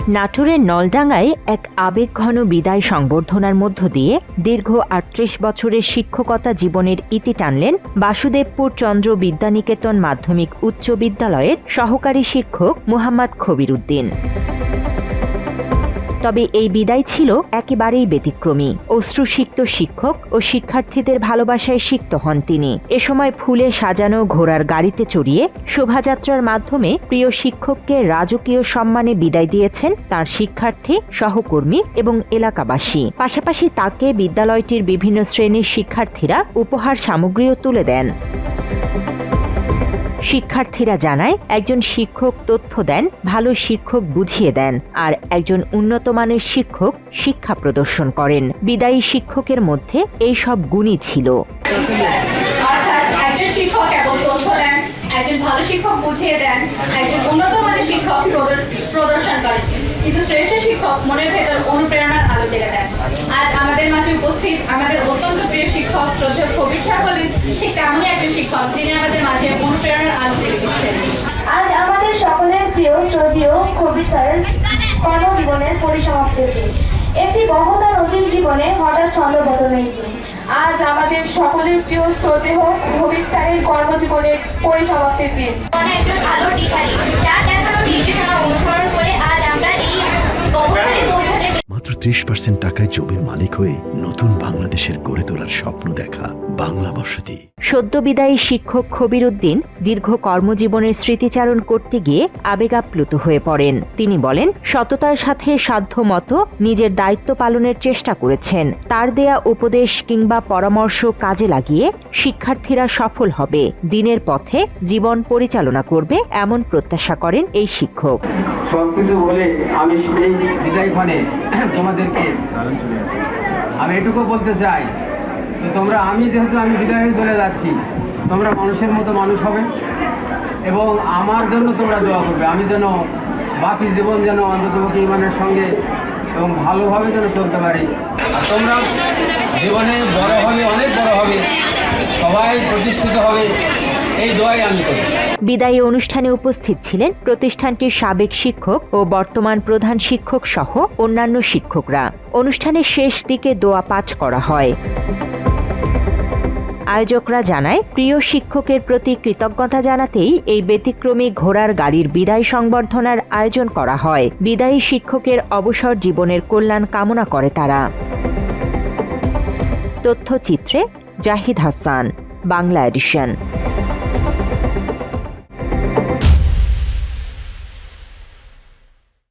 নাটোরের নলডাঙ্গায় এক আবেগঘন বিদায় সংবর্ধনার মধ্য দিয়ে দীর্ঘ ৩৮ বছরের শিক্ষকতা জীবনের ইতি টানলেন বাসুদেবপুর চন্দ্র বিদ্যানিকেতন মাধ্যমিক উচ্চ বিদ্যালয়ের সহকারী শিক্ষক মুহাম্মদ খবির উদ্দিন। তবে এই বিদায় ছিল একেবারেই ব্যতিক্রমী। অশ্রুসিক্ত শিক্ষক ও শিক্ষার্থীদের ভালোবাসায় সিক্ত হন তিনি। এ সময় ফুলে সাজানো ঘোড়ার গাড়িতে চড়িয়ে শোভাযাত্রার মাধ্যমে প্রিয় শিক্ষককে রাজকীয় সম্মানে বিদায় দিয়েছেন তার শিক্ষার্থী, সহকর্মী এবং এলাকাবাসী। পাশাপাশি তাকে বিদ্যালয়টির বিভিন্ন শ্রেণীর শিক্ষার্থীরা উপহার সামগ্রীও তুলে দেন। শিক্ষার্থীরা জানায়, একজন শিক্ষক তথ্য দেন, ভালো শিক্ষক বুঝিয়ে দেন, আর একজন উন্নত মানের শিক্ষক শিক্ষা প্রদর্শন করেন। বিদায়ী শিক্ষকের মধ্যে এই সব গুণই ছিল। একজন শিক্ষক কেবল তথ্য দেন, একজন ভালো শিক্ষক বুঝিয়ে দেন, একজন উন্নত মানের শিক্ষক প্রদর্শন করেন, কিন্তু শ্রেষ্ঠ শিক্ষক মনের ভেতর অনুপ্রেরণার আলো জ্বেলে দেন। আজ আমাদের মাঝে উপস্থিত আমাদের অত্যন্ত প্রিয় শিক্ষক শ্রদ্ধেয় খবির স্যার হলেন ঠিক তেমনই একজন শিক্ষক, যিনি আমাদের মাঝে অনুপ্রেরণার আলো জ্বেলে দিচ্ছেন। আজ আমাদের সকলের প্রিয় শ্রদ্ধেয় খবির স্যারের কর্মজীবনের পরিসমাপ্তির দিন। একটি বহতা নদীর জীবনে হঠাৎ ছন্দপতনের দিন। আজ আমাদের সকলের প্রিয় শ্রদ্ধেয় খবির স্যারের কর্মজীবনের পরিসমাপ্তির দিন। একজন ভালো টিচারই যার দেখানো নির্দেশনা অনুসরণ করে আজ আমরা এই অবস্থানে পৌঁছাতে। মাত্র ৩০% টাকায় জমির মালিক হয়ে নতুন বাংলাদেশের গড়ে তোলার স্বপ্ন দেখা বাংলা বসতি। সদ্য বিদায়ী শিক্ষক খবির উদ্দিন দীর্ঘ কর্মজীবনের স্মৃতিচারণ করতে গিয়ে আবেগাপ্লুত হয়ে পড়েন। তিনি বলেন, সততার সাথে সাধ্যমতো নিজের দায়িত্ব পালনের চেষ্টা করেছেন। তার দেয়া উপদেশ কিংবা পরামর্শ কাজে লাগিয়ে শিক্ষার্থীরা সফল হবে, দিনের পথে জীবন পরিচালনা করবে, এমন প্রত্যাশা করেন এই শিক্ষক। সবকিছু বলে আমি এই বিদায় ক্ষণে তোমাদেরকে আমি এটুকু বলতে চাই, আমি বিদায় হয়ে চলে যাচ্ছি, তোমরা মানুষের মতো মানুষ হবে এবং আমার জন্য তোমরা দোয়া করবে, আমি যেন বাকি জীবন যেন অন্ততপক্ষে ইমানের সঙ্গে এবং ভালোভাবে যেন চলতে পারি। আর তোমরা জীবনে বড় হবে, অনেক বড় হবে, সবাই প্রতিষ্ঠিত হবে, এই দোয়াই আমি করি। বিদায়ী অনুষ্ঠানে উপস্থিত ছিলেন প্রতিষ্ঠানটির সাবেক শিক্ষক ও বর্তমান প্রধান শিক্ষক সহ অন্যান্য শিক্ষকরা। অনুষ্ঠানের শেষ দিকে দোয়া পাঠ করা হয়। আয়োজকরা জানায়, প্রিয় শিক্ষকের প্রতি কৃতজ্ঞতা জানাতেই এই ব্যতিক্রমী ঘোড়ার গাড়ির বিদায় সংবর্ধনার আয়োজন করা হয়। বিদায়ী শিক্ষকের অবসর জীবনের কল্যাণ কামনা করে তারা। তথ্যচিত্রে জাহিদ হাসান, বাংলা এডিশন।